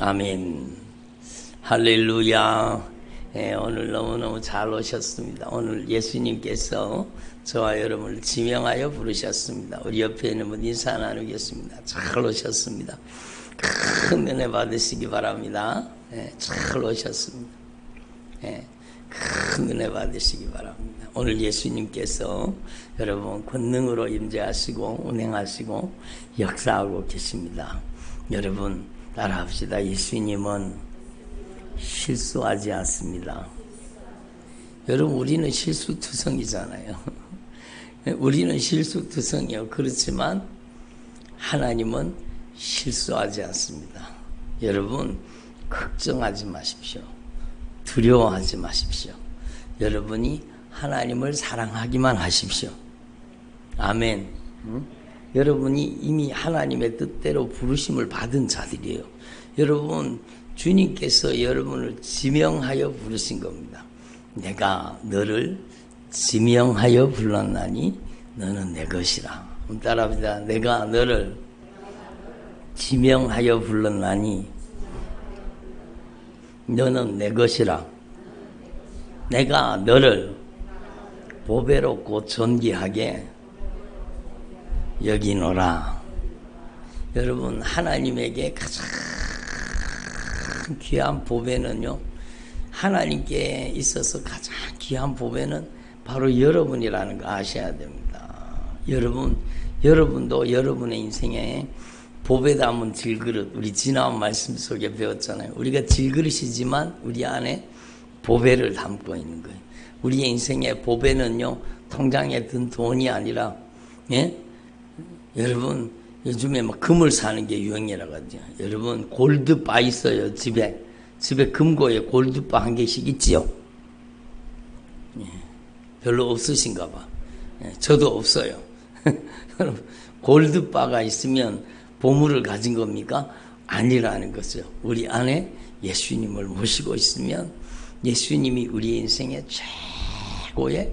아멘. 할렐루야. 오늘 너무너무 잘 오셨습니다. 오늘 예수님께서 저와 여러분을 지명하여 부르셨습니다. 우리 옆에 있는 분 인사 나누겠습니다. 잘 오셨습니다. 큰 은혜 받으시기 바랍니다. 잘 오셨습니다. 큰 은혜 받으시기 바랍니다. 오늘 예수님께서 여러분 권능으로 임재하시고 운행하시고 역사하고 계십니다. 여러분 따라합시다. 예수님은 실수하지 않습니다. 여러분 우리는 실수투성이잖아요. 우리는 실수투성이요. 그렇지만 하나님은 실수하지 않습니다. 여러분 걱정하지 마십시오. 두려워하지 마십시오. 여러분이 하나님을 사랑하기만 하십시오. 아멘. 여러분이 이미 하나님의 뜻대로 부르심을 받은 자들이에요. 여러분 주님께서 여러분을 지명하여 부르신 겁니다. 내가 너를 지명하여 불렀나니 너는 내 것이라. 따라합니다. 내가 너를 지명하여 불렀나니 너는 내 것이라. 내가 너를 보배롭고 존귀하게 여기노라. 여러분 하나님에게 가장 귀한 보배는요, 하나님께 있어서 가장 귀한 보배는 바로 여러분이라는 거 아셔야 됩니다. 여러분도 여러분의 인생에 보배 담은 질그릇, 우리 지난 말씀 속에 배웠잖아요. 우리가 질그릇이지만 우리 안에 보배를 담고 있는 거예요. 우리의 인생의 보배는요, 통장에 든 돈이 아니라, 여러분 요즘에 막 금을 사는 게 유행이라고 하죠. 여러분 골드바 있어요. 집에 금고에 골드바 한 개씩 있지요. 별로 없으신가 봐. 저도 없어요. 골드바가 있으면 보물을 가진 겁니까? 아니라는 거죠. 우리 안에 예수님을 모시고 있으면 예수님이 우리 인생의 최고의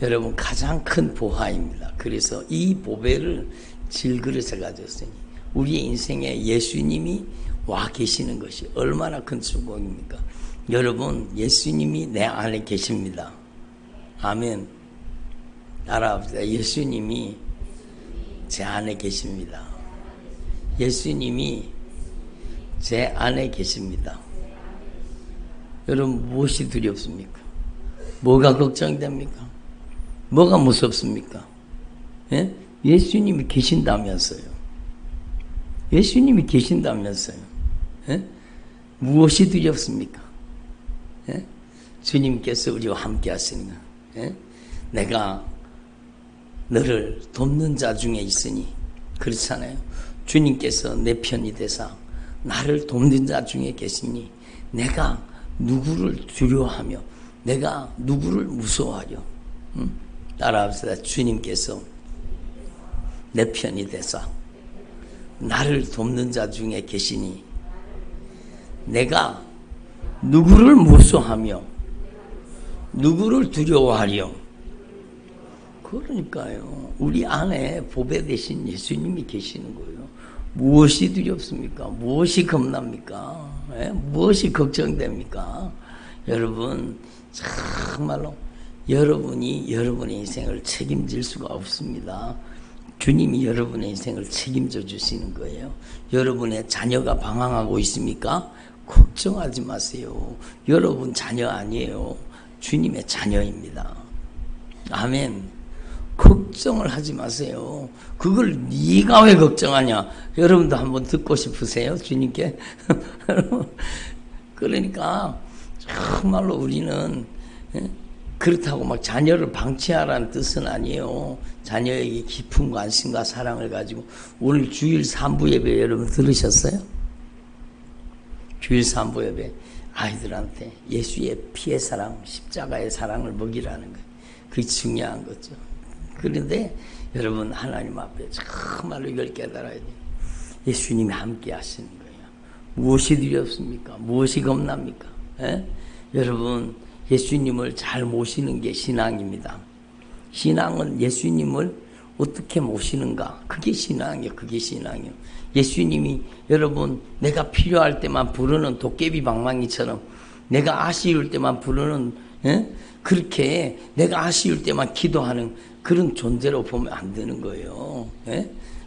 여러분 가장 큰 보화입니다. 그래서 이 보배를 질그릇에 가졌으니 우리의 인생에 예수님이 와 계시는 것이 얼마나 큰 축복입니까? 여러분 예수님이 내 안에 계십니다. 아멘. 따라합시다. 예수님이 제 안에 계십니다. 예수님이 제 안에 계십니다. 여러분 무엇이 두렵습니까? 뭐가 걱정됩니까? 뭐가 무섭습니까? 예수님이 계신다면서요. 예수님이 계신다면서요. 무엇이 두렵습니까? 주님께서 우리와 함께 하시는 거. 내가 너를 돕는 자 중에 있으니, 그렇잖아요. 주님께서 내 편이 되사 나를 돕는 자 중에 계시니 내가 누구를 두려워하며 내가 누구를 무서워하려. 따라합시다. 주님께서 내 편이 되사 나를 돕는 자 중에 계시니 내가 누구를 무서워하며 누구를 두려워하려. 그러니까요. 우리 안에 보배 되신 예수님이 계시는 거예요. 무엇이 두렵습니까? 무엇이 겁납니까? 무엇이 걱정됩니까? 여러분 정말로 여러분이 여러분의 인생을 책임질 수가 없습니다. 주님이 여러분의 인생을 책임져 주시는 거예요. 여러분의 자녀가 방황하고 있습니까? 걱정하지 마세요. 여러분 자녀 아니에요. 주님의 자녀입니다. 아멘. 걱정을 하지 마세요. 그걸 네가 왜 걱정하냐? 여러분도 한번 듣고 싶으세요? 주님께? 그러니까 정말로 우리는 그렇다고 막 자녀를 방치하라는 뜻은 아니에요. 자녀에게 깊은 관심과 사랑을 가지고. 오늘 주일 3부 예배 여러분 들으셨어요? 주일 3부 예배 아이들한테 예수의 피의 사랑, 십자가의 사랑을 먹이라는 거예요. 그게 중요한 거죠. 그런데 여러분 하나님 앞에 정말로 이걸 깨달아야 돼요. 예수님이 함께 하시는 거예요. 무엇이 두렵습니까? 무엇이 겁납니까? 여러분 예수님을 잘 모시는 게 신앙입니다. 신앙은 예수님을 어떻게 모시는가? 그게 신앙이에요. 그게 신앙이에요. 예수님이 여러분 내가 필요할 때만 부르는 도깨비 방망이처럼 내가 아쉬울 때만 부르는 그렇게 내가 아쉬울 때만 기도하는 그런 존재로 보면 안 되는 거예요.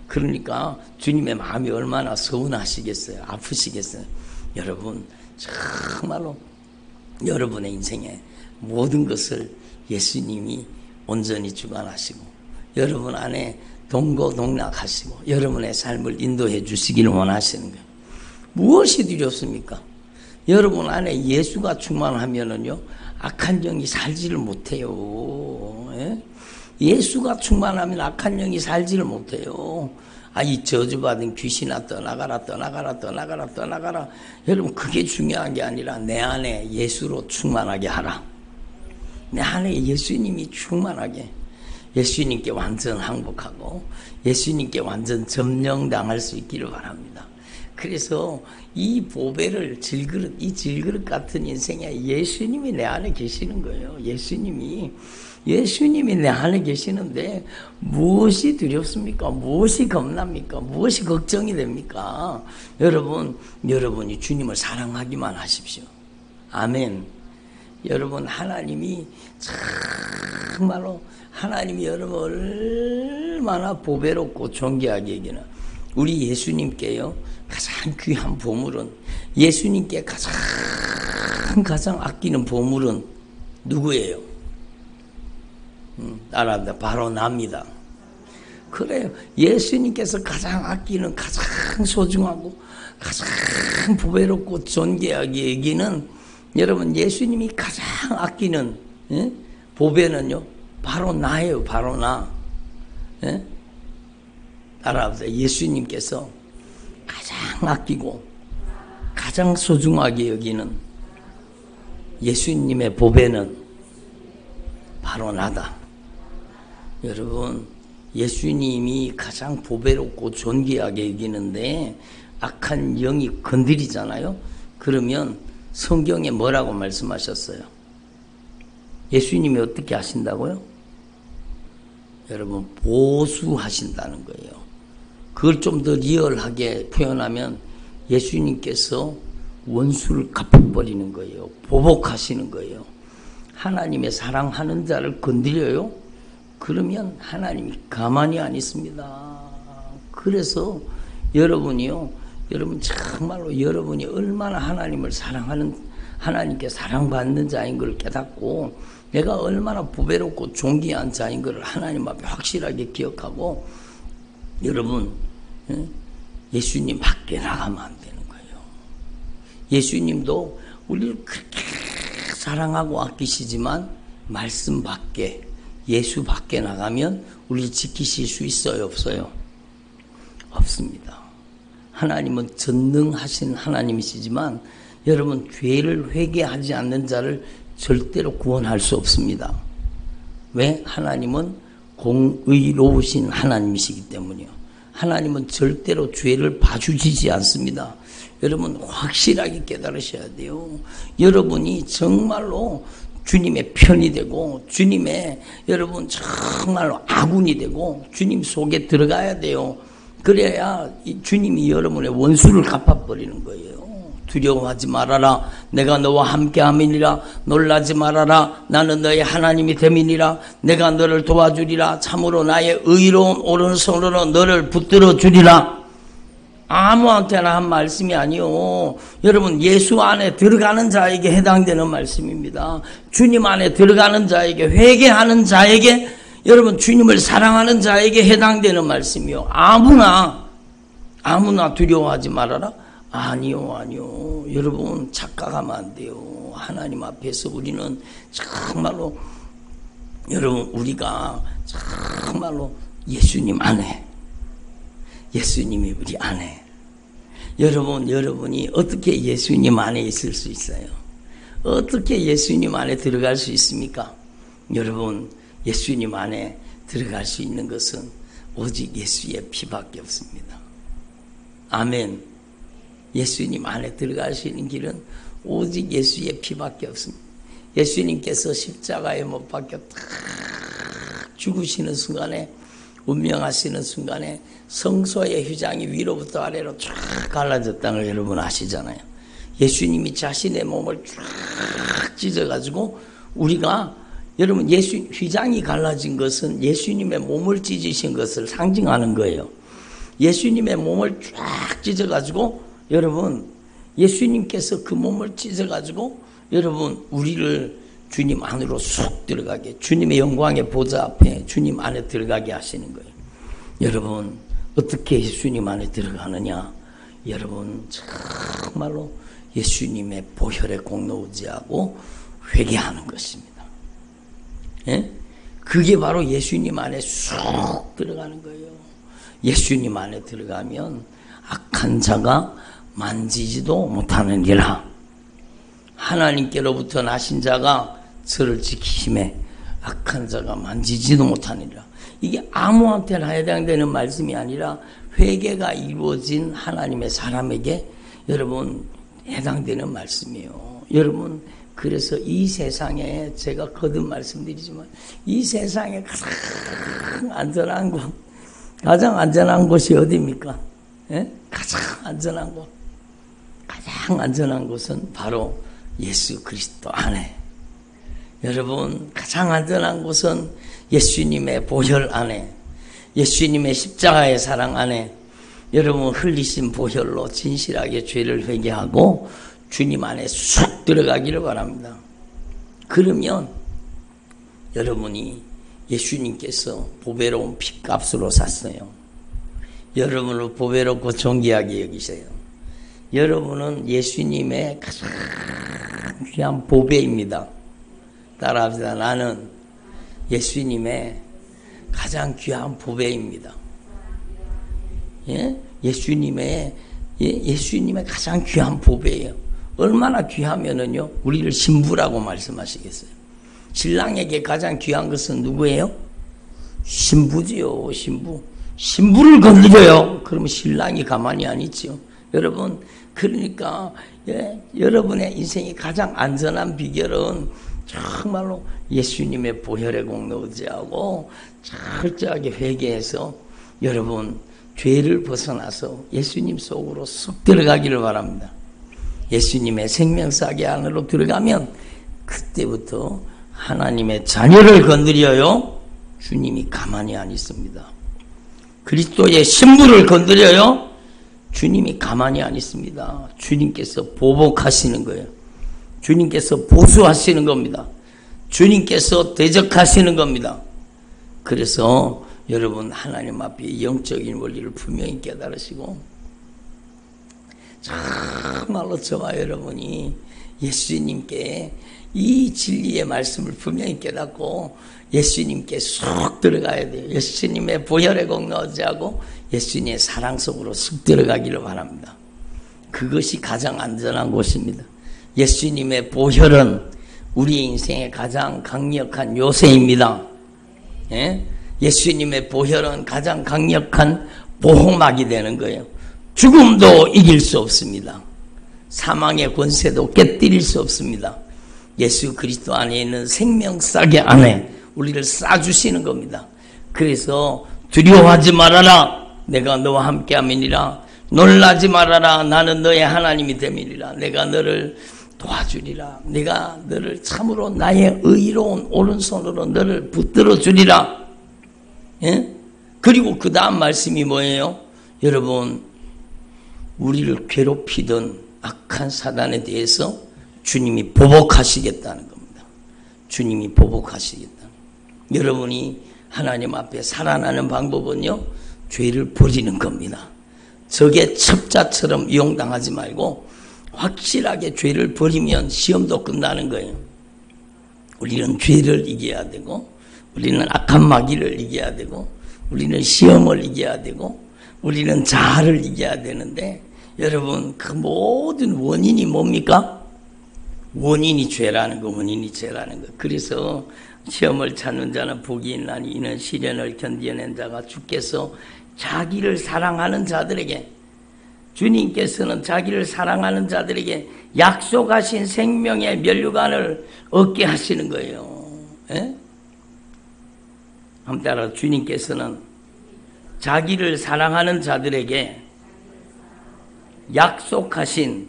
그러니까 주님의 마음이 얼마나 서운하시겠어요. 아프시겠어요. 여러분 정말로 여러분의 인생에 모든 것을 예수님이 온전히 주관하시고 여러분 안에 동고동락하시고 여러분의 삶을 인도해 주시기를 원하시는 거예요. 무엇이 두렵습니까? 여러분 안에 예수가 충만하면은요 악한 영이 살지를 못해요. 예수가 충만하면 악한 영이 살지를 못해요. 이 저주받은 귀신아 떠나가라 떠나가라 떠나가라 떠나가라. 여러분 그게 중요한 게 아니라 내 안에 예수로 충만하게 하라. 내 안에 예수님이 충만하게 예수님께 완전 항복하고 예수님께 완전 점령당할 수 있기를 바랍니다. 그래서 이 보배를 이 질그릇 같은 인생에 예수님이 내 안에 계시는 거예요. 예수님이 내 안에 계시는데 무엇이 두렵습니까? 무엇이 겁납니까? 무엇이 걱정이 됩니까? 여러분이 주님을 사랑하기만 하십시오. 아멘. 여러분 하나님이 정말로 하나님이 여러분 얼마나 보배롭고 존귀하게 여기는 우리 예수님께요 가장 귀한 보물은 예수님께 가장 아끼는 보물은 누구예요? 알았다. 바로 납니다. 그래요. 예수님께서 가장 아끼는 가장 소중하고 가장 보배롭고 존귀하게 여기는 여러분 예수님이 가장 아끼는 보배는요 바로 나예요. 바로 나. 따라하세요. 예수님께서 가장 아끼고 가장 소중하게 여기는 예수님의 보배는 바로 나다. 여러분 예수님이 가장 보배롭고 존귀하게 여기는데 악한 영이 건드리잖아요. 그러면 성경에 뭐라고 말씀하셨어요? 예수님이 어떻게 하신다고요? 여러분 보수하신다는 거예요. 그걸 좀 더 리얼하게 표현하면 예수님께서 원수를 갚아버리는 거예요. 보복하시는 거예요. 하나님의 사랑하는 자를 건드려요? 그러면 하나님이 가만히 안 있습니다. 그래서 여러분 정말로 여러분이 얼마나 하나님을 사랑하는 하나님께 사랑받는 자인 걸 깨닫고 내가 얼마나 보배롭고 존귀한 자인 걸 하나님 앞에 확실하게 기억하고 여러분 예수님 밖에 나가면 안 되는 거예요. 예수님도 우리를 그렇게 사랑하고 아끼시지만 말씀 밖에 예수 밖에 나가면 우리를 지키실 수 있어요? 없어요? 없습니다. 하나님은 전능하신 하나님이시지만 여러분 죄를 회개하지 않는 자를 절대로 구원할 수 없습니다. 왜? 하나님은 공의로우신 하나님이시기 때문이요. 하나님은 절대로 죄를 봐주시지 않습니다. 여러분 확실하게 깨달으셔야 돼요. 여러분이 정말로 주님의 편이 되고 주님의 여러분 정말로 아군이 되고 주님 속에 들어가야 돼요. 그래야 주님이 여러분의 원수를 갚아버리는 거예요. 두려워하지 말아라. 내가 너와 함께함이니라. 놀라지 말아라. 나는 너의 하나님이 됨이니라. 내가 너를 도와주리라. 참으로 나의 의로운 오른손으로 너를 붙들어 주리라. 아무한테나 한 말씀이 아니요. 여러분 예수 안에 들어가는 자에게 해당되는 말씀입니다. 주님 안에 들어가는 자에게 회개하는 자에게 여러분 주님을 사랑하는 자에게 해당되는 말씀이요. 아무나 두려워하지 말아라. 아니요. 여러분 착각하면 안 돼요. 하나님 앞에서 우리는 정말로 여러분 우리가 정말로 예수님 안에 예수님이 우리 안에 여러분이 어떻게 예수님 안에 있을 수 있어요? 어떻게 예수님 안에 들어갈 수 있습니까? 여러분 예수님 안에 들어갈 수 있는 것은 오직 예수의 피밖에 없습니다. 아멘. 예수님 안에 들어갈 수 있는 길은 오직 예수의 피밖에 없습니다. 예수님께서 십자가에 못 박혀 딱 죽으시는 순간에 운명하시는 순간에 성소의 휘장이 위로부터 아래로 쫙 갈라졌다는 걸 여러분 아시잖아요. 예수님이 자신의 몸을 쫙 찢어가지고 우리가 여러분 휘장이 갈라진 것은 예수님의 몸을 찢으신 것을 상징하는 거예요. 예수님의 몸을 쫙 찢어가지고 여러분 예수님께서 그 몸을 찢어가지고 여러분 우리를 주님 안으로 쑥 들어가게 주님의 영광의 보좌 앞에 주님 안에 들어가게 하시는 거예요. 여러분 어떻게 예수님 안에 들어가느냐? 여러분 정말로 예수님의 보혈의 공로 의지하고 회개하는 것입니다. 예? 그게 바로 예수님 안에 쑥 들어가는 거예요. 예수님 안에 들어가면 악한 자가 만지지도 못하느니라. 하나님께로부터 나신 자가 저를 지키심에 악한 자가 만지지도 못하느니라. 이게 아무한테나 해당되는 말씀이 아니라 회개가 이루어진 하나님의 사람에게 여러분 해당되는 말씀이에요. 여러분 그래서 이 세상에 제가 거듭 말씀드리지만 이 세상에 가장 안전한 곳이 어디입니까? 예? 가장 안전한 곳. 가장 안전한 곳은 바로 예수 그리스도 안에. 여러분 가장 안전한 곳은 예수님의 보혈 안에, 예수님의 십자가의 사랑 안에 여러분 흘리신 보혈로 진실하게 죄를 회개하고 주님 안에 쑥 들어가기를 바랍니다. 그러면 여러분이 예수님께서 보배로운 핏값으로 샀어요. 여러분을 보배롭고 존귀하게 여기세요. 여러분은 예수님의 가장 귀한 보배입니다. 따라합시다. 나는 예수님의 가장 귀한 보배입니다. 예? 예수님의 가장 귀한 보배예요. 얼마나 귀하면은요, 우리를 신부라고 말씀하시겠어요. 신랑에게 가장 귀한 것은 누구예요? 신부지요, 신부. 신부를 건드려요. 그러면 신랑이 가만히 안 있죠. 여러분, 그러니까 여러분의 인생이 가장 안전한 비결은 정말로 예수님의 보혈의 공로 의지하고 철저하게 회개해서 여러분 죄를 벗어나서 예수님 속으로 쑥 들어가기를 바랍니다. 예수님의 생명사계 안으로 들어가면 그때부터 하나님의 자녀를 건드려요. 주님이 가만히 안 있습니다. 그리스도의 신부를 건드려요. 주님이 가만히 안 있습니다. 주님께서 보복하시는 거예요. 주님께서 보수하시는 겁니다. 주님께서 대적하시는 겁니다. 그래서 여러분 하나님 앞에 영적인 원리를 분명히 깨달으시고 정말로 저와 여러분이 예수님께 이 진리의 말씀을 분명히 깨닫고 예수님께 쑥 들어가야 돼요. 예수님의 보혈의 공로 의지하고 예수님의 사랑 속으로 쑥 들어가기를 바랍니다. 그것이 가장 안전한 곳입니다. 예수님의 보혈은 우리 인생의 가장 강력한 요새입니다. 예? 예수님의 보혈은 가장 강력한 보호막이 되는 거예요. 죽음도 이길 수 없습니다. 사망의 권세도 깨뜨릴 수 없습니다. 예수 그리스도 안에 있는 생명싸개 안에 우리를 싸주시는 겁니다. 그래서 두려워하지 말아라. 내가 너와 함께 함이니라. 놀라지 말아라. 나는 너의 하나님이 됨이니라. 내가 너를 도와주리라. 내가 너를 참으로 나의 의로운 오른손으로 너를 붙들어 주리라. 예? 그리고 그 다음 말씀이 뭐예요? 여러분, 우리를 괴롭히던 악한 사단에 대해서 주님이 보복하시겠다는 겁니다. 주님이 보복하시겠다. 여러분이 하나님 앞에 살아나는 방법은요, 죄를 버리는 겁니다. 적의 첩자처럼 이용당하지 말고 확실하게 죄를 버리면 시험도 끝나는 거예요. 우리는 죄를 이겨야 되고, 우리는 악한 마귀를 이겨야 되고, 우리는 시험을 이겨야 되고, 우리는 자아를 이겨야 되는데, 여러분 그 모든 원인이 뭡니까? 원인이 죄라는 거, 원인이 죄라는 거. 그래서 시험을 찾는 자는 복이 있나니 이는 시련을 견뎌낸 자가 주께서 자기를 사랑하는 자들에게, 주님께서는 자기를 사랑하는 자들에게 약속하신 생명의 면류관을 얻게 하시는 거예요. 예? 한번 따라, 주님께서는 자기를 사랑하는 자들에게 약속하신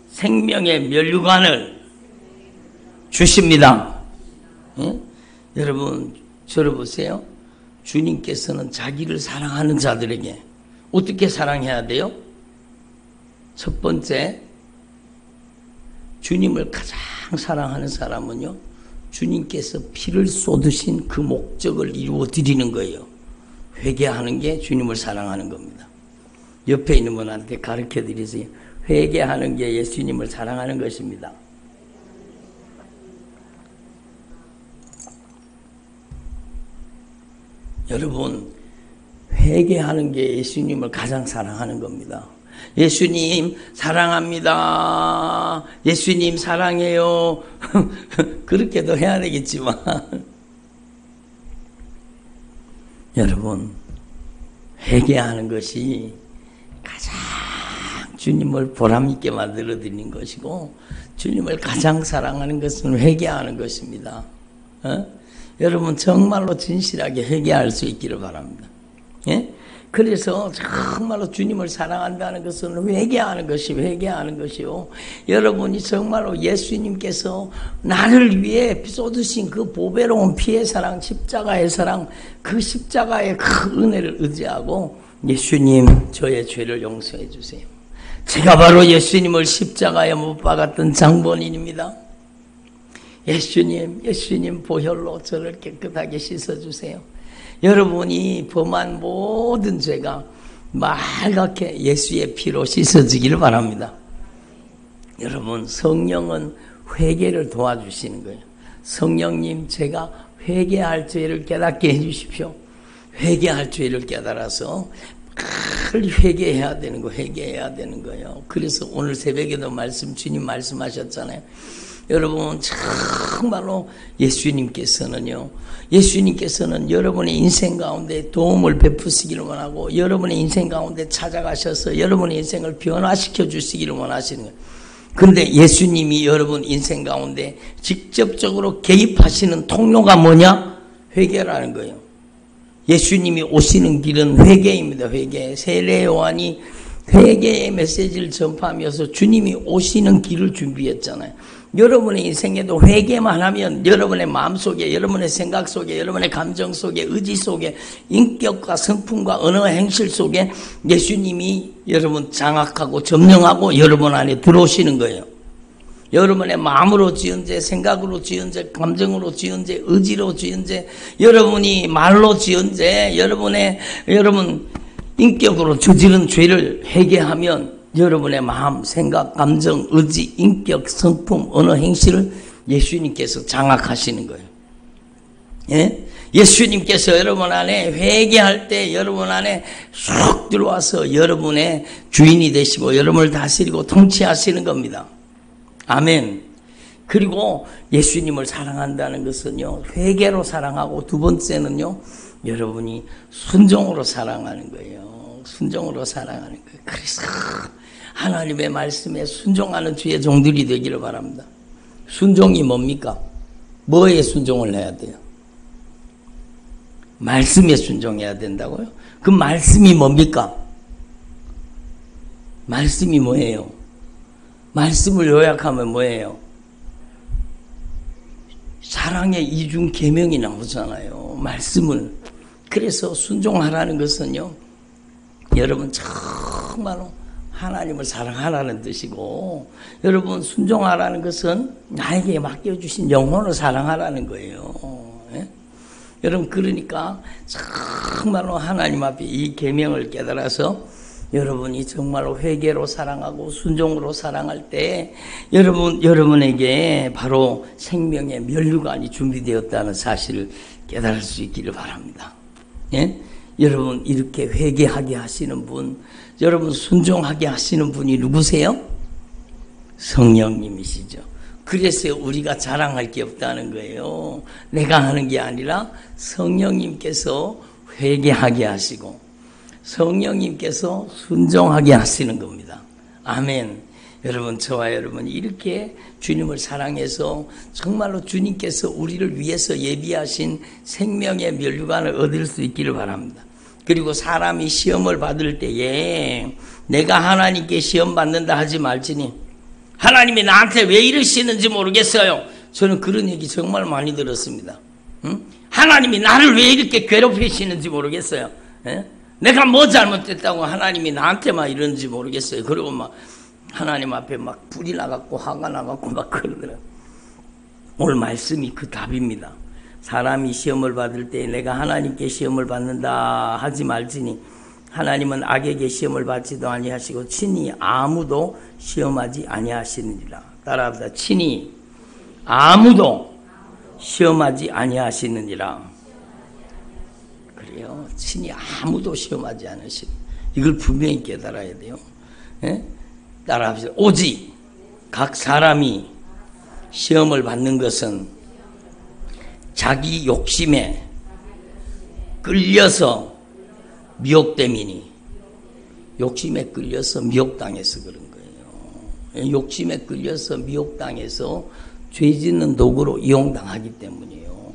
생명의 면류관을 주십니다. 예? 여러분 저를 보세요. 주님께서는 자기를 사랑하는 자들에게 어떻게 사랑해야 돼요? 첫 번째, 주님을 가장 사랑하는 사람은요, 주님께서 피를 쏟으신 그 목적을 이루어 드리는 거예요. 회개하는 게 주님을 사랑하는 겁니다. 옆에 있는 분한테 가르쳐 드리세요. 회개하는 게 예수님을 사랑하는 것입니다. 여러분, 회개하는 게 예수님을 가장 사랑하는 겁니다. 예수님 사랑합니다. 예수님 사랑해요. 그렇게도 해야 되겠지만 여러분, 회개하는 것이 가장 주님을 보람있게 만들어 드리는 것이고, 주님을 가장 사랑하는 것은 회개하는 것입니다. 여러분 정말로 진실하게 회개할 수 있기를 바랍니다. 예? 그래서 정말로 주님을 사랑한다는 것은 회개하는 것이요. 여러분이 정말로 예수님께서 나를 위해 쏟으신 그 보배로운 피의 사랑, 십자가의 사랑, 그 십자가의 그 은혜를 의지하고, 예수님 저의 죄를 용서해 주세요. 제가 바로 예수님을 십자가에 못 박았던 장본인입니다. 예수님 보혈로 저를 깨끗하게 씻어주세요. 여러분이 범한 모든 죄가 말갛게 예수의 피로 씻어지기를 바랍니다. 여러분, 성령은 회개를 도와주시는 거예요. 성령님, 제가 회개할 죄를 깨닫게 해주십시오. 회개할 죄를 깨달아서 빨리 회개해야 되는 거예요. 그래서 오늘 새벽에도 주님 말씀하셨잖아요. 여러분 정말로 예수님께서는 여러분의 인생 가운데 도움을 베푸시기를 원하고, 여러분의 인생 가운데 찾아가셔서 여러분의 인생을 변화시켜 주시기를 원하시는 거예요. 그런데 예수님이 여러분 인생 가운데 직접적으로 개입하시는 통로가 뭐냐? 회개라는 거예요. 예수님이 오시는 길은 회개입니다. 회개. 세례 요한이 회개의 메시지를 전파하면서 주님이 오시는 길을 준비했잖아요. 여러분의 인생에도 회개만 하면 여러분의 마음속에, 여러분의 생각 속에, 여러분의 감정 속에, 의지 속에, 인격과 성품과 언어 행실 속에 예수님이 여러분 장악하고 점령하고 여러분 안에 들어오시는 거예요. 여러분의 마음으로 지은 죄, 생각으로 지은 죄, 감정으로 지은 죄, 의지로 지은 죄, 여러분이 말로 지은 죄, 여러분 인격으로 저지른 죄를 회개하면 여러분의 마음, 생각, 감정, 의지, 인격, 성품, 언어, 행실을 예수님께서 장악하시는 거예요. 예? 예수님께서 여러분 안에 회개할 때 여러분 안에 쑥 들어와서 여러분의 주인이 되시고 여러분을 다스리고 통치하시는 겁니다. 아멘. 그리고 예수님을 사랑한다는 것은요, 회개로 사랑하고, 두 번째는요, 여러분이 순종으로 사랑하는 거예요. 순종으로 사랑하는 거예요. 그래서 하나님의 말씀에 순종하는 주의 종들이 되기를 바랍니다. 순종이 뭡니까? 뭐에 순종을 해야 돼요? 말씀에 순종해야 된다고요? 그 말씀이 뭡니까? 말씀이 뭐예요? 말씀을 요약하면 뭐예요? 사랑의 이중 계명이 나오잖아요. 말씀을. 그래서 순종하라는 것은요, 여러분 정말로 하나님을 사랑하라는 뜻이고, 여러분 순종하라는 것은 나에게 맡겨주신 영혼을 사랑하라는 거예요. 예? 여러분 그러니까 정말로 하나님 앞에 이 계명을 깨달아서 여러분이 정말로 회개로 사랑하고 순종으로 사랑할 때 여러분에게 바로 생명의 면류관이 준비되었다는 사실을 깨달을 수 있기를 바랍니다. 예? 여러분 이렇게 회개하게 하시는 분, 여러분 순종하게 하시는 분이 누구세요? 성령님이시죠. 그래서 우리가 자랑할 게 없다는 거예요. 내가 하는 게 아니라 성령님께서 회개하게 하시고 성령님께서 순종하게 하시는 겁니다. 아멘. 여러분, 저와 여러분이 이렇게 주님을 사랑해서 정말로 주님께서 우리를 위해서 예비하신 생명의 면류관을 얻을 수 있기를 바랍니다. 그리고 사람이 시험을 받을 때에 내가 하나님께 시험 받는다 하지 말지니 하나님이 나한테 왜 이러시는지 모르겠어요. 저는 그런 얘기 정말 많이 들었습니다. 응? 하나님이 나를 왜 이렇게 괴롭히시는지 모르겠어요. 에? 내가 뭐 잘못했다고 하나님이 나한테만 이러는지 모르겠어요. 그리고 막 하나님 앞에 막 불이 나갖고 화가 나갖고 막 그러더라고요. 오늘 말씀이 그 답입니다. 사람이 시험을 받을 때 내가 하나님께 시험을 받는다 하지 말지니 하나님은 악에게 시험을 받지도 아니하시고 친히 아무도 시험하지 아니하시느니라. 따라합시다. 친히 아무도 시험하지 아니하시느니라. 그래요. 친히 아무도 시험하지 않으시는. 이걸 분명히 깨달아야 돼요. 예? 따라합시다. 오직 각 사람이 시험을 받는 것은 자기 욕심에 끌려서 미혹됨이니. 욕심에 끌려서 미혹당해서 그런 거예요. 욕심에 끌려서 미혹당해서 죄 짓는 도구로 이용당하기 때문이에요.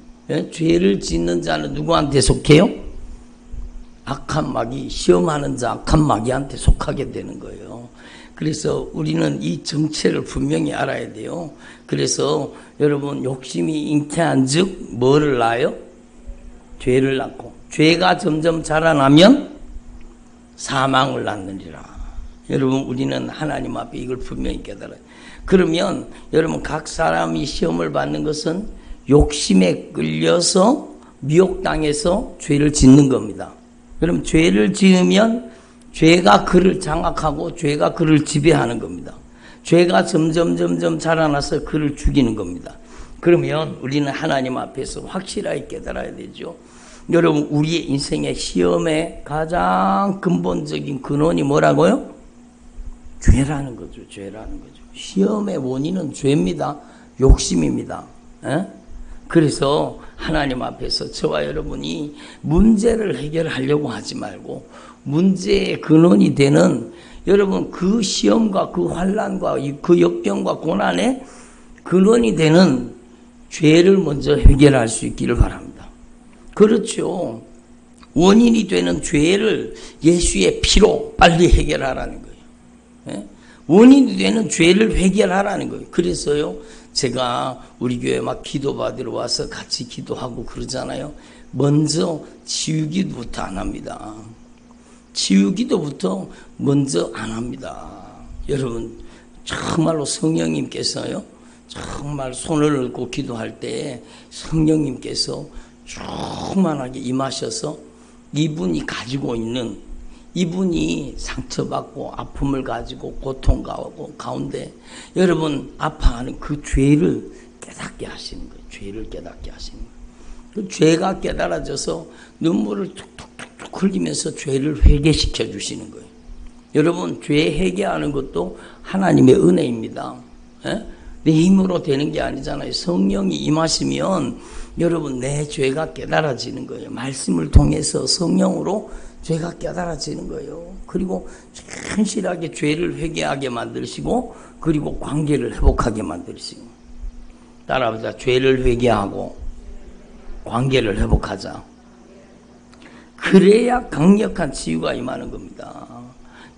죄를 짓는 자는 누구한테 속해요? 악한 마귀, 시험하는 자 악한 마귀한테 속하게 되는 거예요. 그래서 우리는 이 정체를 분명히 알아야 돼요. 그래서 여러분 욕심이 잉태한 즉 뭐를 낳아요? 죄를 낳고 죄가 점점 자라나면 사망을 낳느니라. 여러분 우리는 하나님 앞에 이걸 분명히 깨달아요. 그러면 여러분 각 사람이 시험을 받는 것은 욕심에 끌려서 미혹당해서 죄를 짓는 겁니다. 그럼 죄를 지으면 죄가 그를 장악하고 죄가 그를 지배하는 겁니다. 죄가 점점 자라나서 그를 죽이는 겁니다. 그러면 우리는 하나님 앞에서 확실하게 깨달아야 되죠. 여러분 우리의 인생의 시험의 가장 근본적인 근원이 뭐라고요? 죄라는 거죠. 죄라는 거죠. 시험의 원인은 죄입니다. 욕심입니다. 에? 그래서 하나님 앞에서 저와 여러분이 문제를 해결하려고 하지 말고 문제의 근원이 되는 여러분 그 시험과 그 환난과 그 역경과 고난의 근원이 되는 죄를 먼저 해결할 수 있기를 바랍니다. 그렇죠. 원인이 되는 죄를 예수의 피로 빨리 해결하라는 거예요. 예? 원인이 되는 죄를 해결하라는 거예요. 그래서요, 제가 우리 교회 막 기도받으러 와서 같이 기도하고 그러잖아요. 먼저 치유기도부터 안 합니다. 치유기도부터 먼저 안 합니다. 여러분, 정말로 성령님께서요, 정말 손을 얹고 기도할 때 성령님께서 충만하게 임하셔서 이분이 가지고 있는 이분이 상처받고 아픔을 가지고 고통 가운데 여러분 아파하는 그 죄를 깨닫게 하시는 거예요. 죄를 깨닫게 하시는 거예요. 그 죄가 깨달아져서 눈물을 툭툭툭툭 흘리면서 죄를 회개시켜 주시는 거예요. 여러분 죄 회개하는 것도 하나님의 은혜입니다. 에? 내 힘으로 되는 게 아니잖아요. 성령이 임하시면 여러분 내 죄가 깨달아지는 거예요. 말씀을 통해서 성령으로 죄가 깨달아지는 거예요. 그리고 현실하게 죄를 회개하게 만드시고 그리고 관계를 회복하게 만드시고. 따라합시다. 죄를 회개하고 관계를 회복하자. 그래야 강력한 치유가 임하는 겁니다.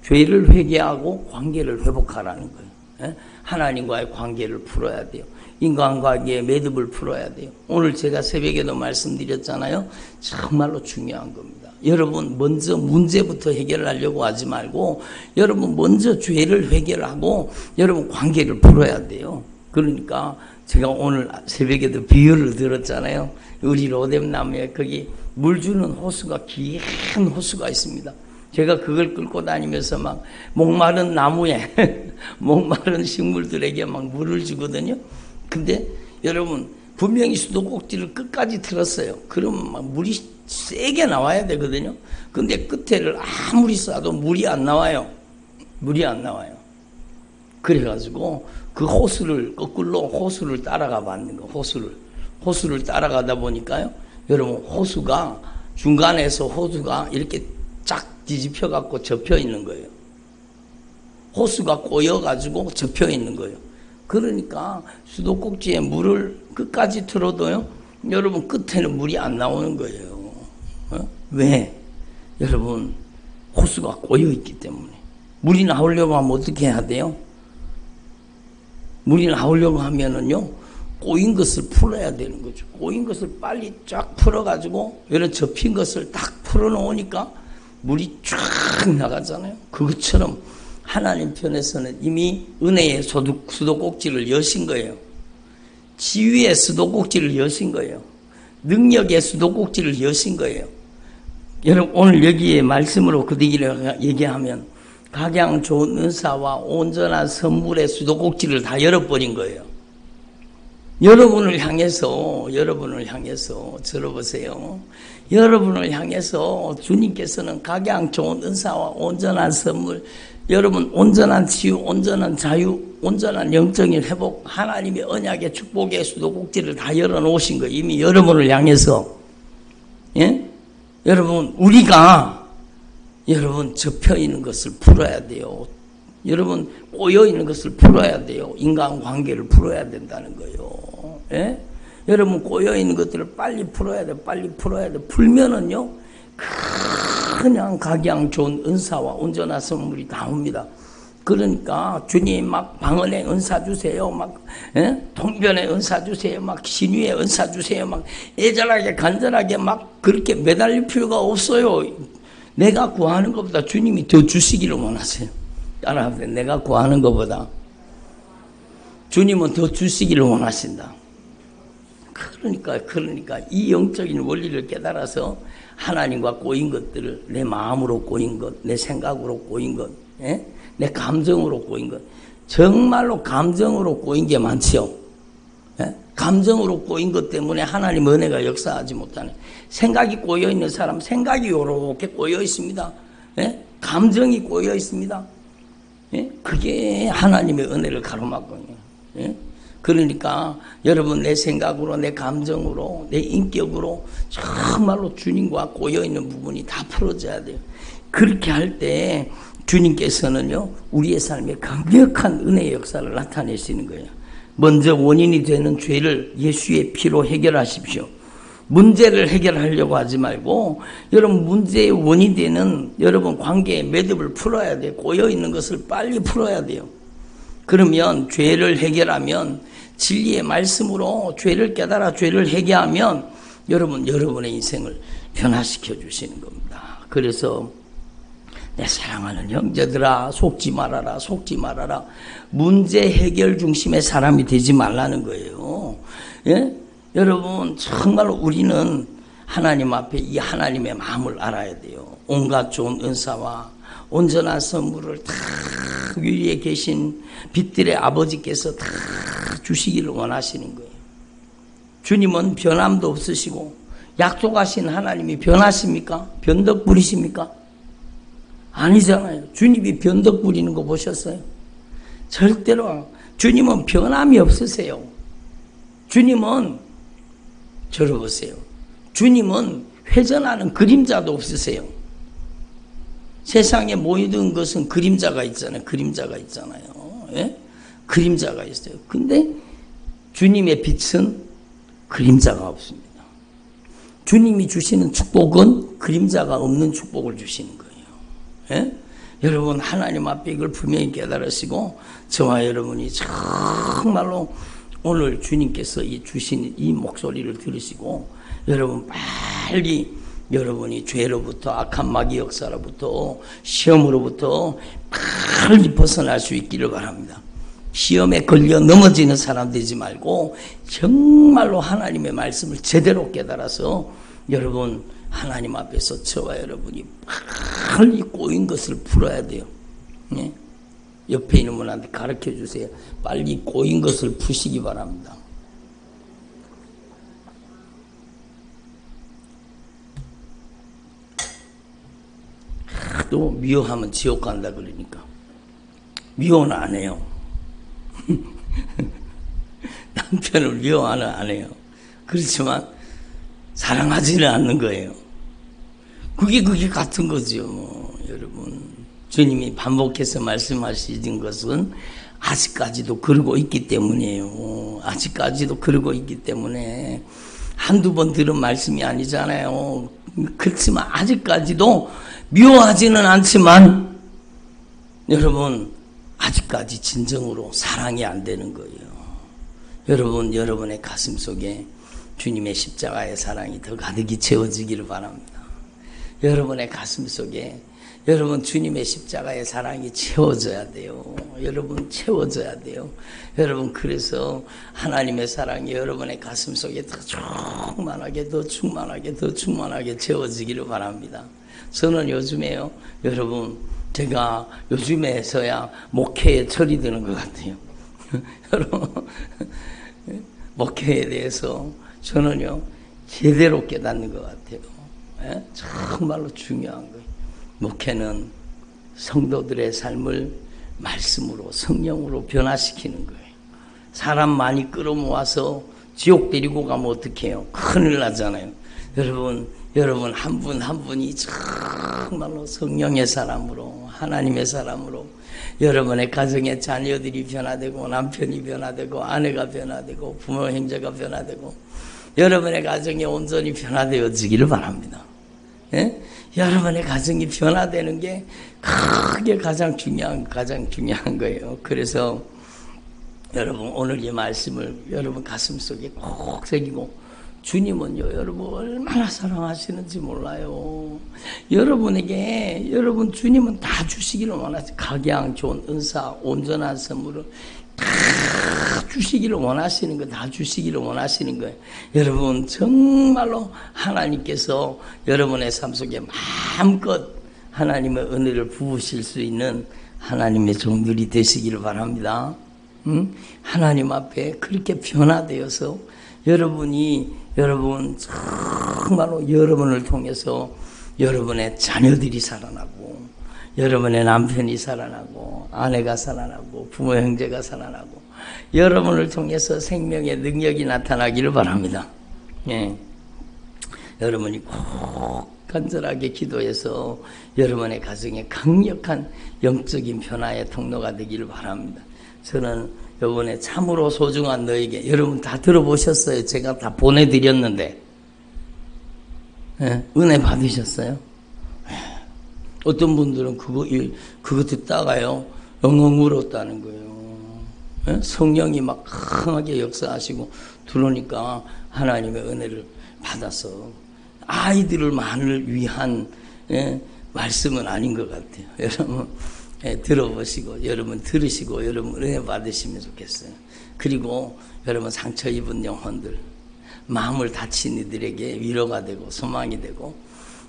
죄를 회개하고 관계를 회복하라는 거예요. 하나님과의 관계를 풀어야 돼요. 인간관계의 매듭을 풀어야 돼요. 오늘 제가 새벽에도 말씀드렸잖아요. 정말로 중요한 겁니다. 여러분 먼저 문제부터 해결하려고 하지 말고 여러분 먼저 죄를 해결하고 여러분 관계를 풀어야 돼요. 그러니까 제가 오늘 새벽에도 비유를 들었잖아요. 우리 로뎀나무에 거기 물 주는 호수가 긴 호수가 있습니다. 제가 그걸 끌고 다니면서 막 목마른 나무에 목마른 식물들에게 막 물을 주거든요. 근데 여러분 분명히 수도꼭지를 끝까지 틀었어요. 그러면 막 물이 세게 나와야 되거든요. 근데 끝에를 아무리 쏴도 물이 안 나와요. 물이 안 나와요. 그래가지고 그 호수를 거꾸로 호수를 따라가 봤는 거. 호수를 따라가다 보니까요. 여러분 호수가 중간에서 호수가 이렇게 쫙 뒤집혀 갖고 접혀 있는 거예요. 호수가 꼬여 가지고 접혀 있는 거예요. 그러니까 수도꼭지에 물을 끝까지 틀어도요. 여러분 끝에는 물이 안 나오는 거예요. 왜? 여러분 호수가 꼬여있기 때문에. 물이 나오려고 하면 어떻게 해야 돼요? 물이 나오려고 하면은요, 꼬인 것을 풀어야 되는 거죠. 꼬인 것을 빨리 쫙 풀어가지고, 이런 접힌 것을 딱 풀어놓으니까 물이 쫙 나가잖아요. 그것처럼 하나님 편에서는 이미 은혜의 수도꼭지를 여신 거예요. 지위의 수도꼭지를 여신 거예요. 능력의 수도꼭지를 여신 거예요. 여러분, 오늘 여기에 말씀으로 그 얘기하면 각양 좋은 은사와 온전한 선물의 수도꼭지를 다 열어버린 거예요. 여러분을 향해서 들어보세요. 여러분을 향해서 주님께서는 각양 좋은 은사와 온전한 선물, 여러분 온전한 치유, 온전한 자유, 온전한 영적인 회복, 하나님의 언약의 축복의 수도꼭지를 다 열어놓으신 거예요. 이미 여러분을 향해서. 예? 여러분, 우리가 여러분 접혀있는 것을 풀어야 돼요. 여러분 꼬여있는 것을 풀어야 돼요. 인간관계를 풀어야 된다는 거예요. 예? 여러분 꼬여있는 것들을 빨리 풀어야 돼. 빨리 풀어야 돼. 풀면은요 그냥 각양 좋은 은사와 온전한 선물이 다 옵니다. 그러니까 주님 막 방언의 은사 주세요. 막 통변의 은사 주세요. 막 신유의 은사 주세요. 막 애절하게 간절하게 막 그렇게 매달릴 필요가 없어요. 내가 구하는 것보다 주님이 더 주시기를 원하세요. 따라하세요. 내가 구하는 것보다 주님은 더 주시기를 원하신다. 그러니까 이 영적인 원리를 깨달아서 하나님과 꼬인 것들을, 내 마음으로 꼬인 것, 내 생각으로 꼬인 것, 내 감정으로 꼬인 것, 정말로 감정으로 꼬인 게 많지요. 감정으로 꼬인 것 때문에 하나님 은혜가 역사하지 못하네. 생각이 꼬여 있는 사람, 생각이 요렇게 꼬여 있습니다. 감정이 꼬여 있습니다. 그게 하나님의 은혜를 가로막거든요. 그러니까 여러분 내 생각으로, 내 감정으로, 내 인격으로 정말로 주님과 꼬여있는 부분이 다 풀어져야 돼요. 그렇게 할 때 주님께서는요 우리의 삶에 강력한 은혜의 역사를 나타내시는 거예요. 먼저 원인이 되는 죄를 예수의 피로 해결하십시오. 문제를 해결하려고 하지 말고 여러분 문제의 원인이 되는 여러분 관계의 매듭을 풀어야 돼요. 꼬여있는 것을 빨리 풀어야 돼요. 그러면 죄를 해결하면 진리의 말씀으로 죄를 깨달아 죄를 해결하면 여러분의 인생을 변화시켜 주시는 겁니다. 그래서 내 사랑하는 형제들아 속지 말아라. 문제 해결 중심의 사람이 되지 말라는 거예요. 예? 여러분 정말로 우리는 하나님 앞에 이 하나님의 마음을 알아야 돼요. 온갖 좋은 은사와 온전한 선물을 다 위에 계신 빛들의 아버지께서 다 주시기를 원하시는 거예요. 주님은 변함도 없으시고 약속하신 하나님이 변하십니까? 변덕 부리십니까? 아니잖아요. 주님이 변덕 부리는 거 보셨어요? 절대로. 주님은 변함이 없으세요. 주님은 저를 보세요. 주님은 회전하는 그림자도 없으세요. 세상에 모이던 것은 그림자가 있잖아요. 예? 그림자가 있어요. 근데 주님의 빛은 그림자가 없습니다. 주님이 주시는 축복은 그림자가 없는 축복을 주시는 거예요. 예? 여러분 하나님 앞에 이걸 분명히 깨달으시고 저와 여러분이 정말로 오늘 주님께서 주신 이 목소리를 들으시고 여러분 빨리 여러분이 죄로부터 악한 마귀 역사로부터 시험으로부터 빨리 벗어날 수 있기를 바랍니다. 시험에 걸려 넘어지는 사람 되지 말고 정말로 하나님의 말씀을 제대로 깨달아서 여러분 하나님 앞에서 저와 여러분이 빨리 꼬인 것을 풀어야 돼요. 예? 옆에 있는 분한테 가르쳐 주세요. 빨리 꼬인 것을 푸시기 바랍니다. 또 미워하면 지옥 간다 그러니까 미워는 안 해요. 남편을 미워는 안 해요. 그렇지만 사랑하지는 않는 거예요. 그게 같은 거죠. 여러분 주님이 반복해서 말씀하시는 것은 아직까지도 그러고 있기 때문이에요. 아직까지도 그러고 있기 때문에 한두 번 들은 말씀이 아니잖아요. 그렇지만 아직까지도 묘하지는 않지만 여러분 아직까지 진정으로 사랑이 안 되는 거예요. 여러분, 여러분의 가슴 속에 주님의 십자가의 사랑이 더 가득히 채워지기를 바랍니다. 여러분의 가슴 속에 여러분 주님의 십자가의 사랑이 채워져야 돼요. 여러분 채워져야 돼요. 여러분 그래서 하나님의 사랑이 여러분의 가슴 속에 더 충만하게 더 충만하게 더 충만하게 채워지기를 바랍니다. 저는 요즘에요. 여러분 제가 요즘에서야 목회에 철이 드는 것 같아요. 여러분 목회에 대해서 저는요 제대로 깨닫는 것 같아요. 예? 정말로 중요한 거예요. 목회는 성도들의 삶을 말씀으로 성령으로 변화시키는 거예요. 사람 많이 끌어모아서 지옥 데리고 가면 어떡해요? 큰일 나잖아요. 여러분 한 분 한 분이 정말로 성령의 사람으로 하나님의 사람으로 여러분의 가정의 자녀들이 변화되고 남편이 변화되고 아내가 변화되고 부모 형제가 변화되고 여러분의 가정이 온전히 변화되어지기를 바랍니다. 예? 여러분의 가정이 변화되는 게 크게 가장 중요한 거예요. 그래서 여러분 오늘 이 말씀을 여러분 가슴 속에 꼭 새기고 주님은요 여러분 얼마나 사랑하시는지 몰라요. 여러분에게 여러분 주님은 다 주시기를 원하세요. 각양 좋은 은사 온전한 선물을 다 주시기를 원하시는 거, 다 주시기를 원하시는 거예요. 여러분 정말로 하나님께서 여러분의 삶 속에 마음껏 하나님의 은혜를 부으실 수 있는 하나님의 종들이 되시기를 바랍니다. 하나님 앞에 그렇게 변화되어서 여러분 정말로 여러분을 통해서 여러분의 자녀들이 살아나고 여러분의 남편이 살아나고 아내가 살아나고 부모 형제가 살아나고 여러분을 통해서 생명의 능력이 나타나기를 바랍니다. 예. 여러분이 꼭 간절하게 기도해서 여러분의 가정에 강력한 영적인 변화의 통로가 되기를 바랍니다. 저는 이번에 참으로 소중한 너에게 여러분 다 들어보셨어요. 제가 다 보내드렸는데 예, 은혜 받으셨어요? 어떤 분들은 그거 듣다가요 엉엉 울었다는 거예요. 예? 성령이 막 강하게 역사하시고 들어오니까 하나님의 은혜를 받아서 아이들만을 위한 말씀은 아닌 것 같아요. 여러분 들어보시고 여러분 들으시고 여러분 은혜 받으시면 좋겠어요. 그리고 여러분 상처 입은 영혼들 마음을 다친 이들에게 위로가 되고 소망이 되고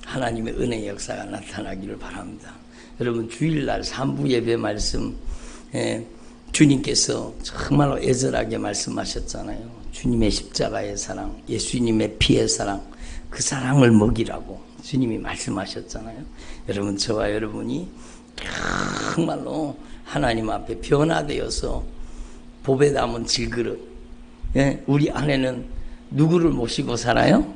하나님의 은혜의 역사가 나타나기를 바랍니다. 여러분 주일날 3부 예배 말씀 주님께서 정말로 애절하게 말씀하셨잖아요. 주님의 십자가의 사랑, 예수님의 피의 사랑, 그 사랑을 먹이라고 주님이 말씀하셨잖아요. 여러분 저와 여러분이 정말로 하나님 앞에 변화되어서 보배 담은 질그릇 우리 안에는 누구를 모시고 살아요?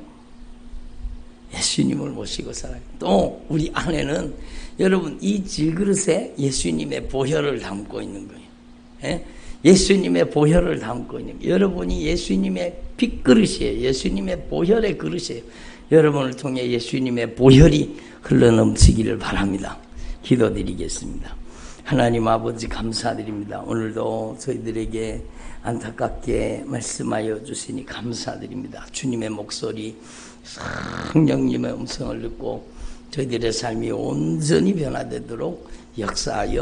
예수님을 모시고 살아요. 또 우리 안에는 여러분 이 질그릇에 예수님의 보혈을 담고 있는 거예요. 예수님의 보혈을 담고 있는 거예요. 여러분이 예수님의 핏그릇이에요. 예수님의 보혈의 그릇이에요. 여러분을 통해 예수님의 보혈이 흘러넘치기를 바랍니다. 기도드리겠습니다. 하나님 아버지 감사드립니다. 오늘도 저희들에게 안타깝게 말씀하여 주시니 감사드립니다. 주님의 목소리 성령님의 음성을 듣고 저희들의 삶이 온전히 변화되도록 역사하여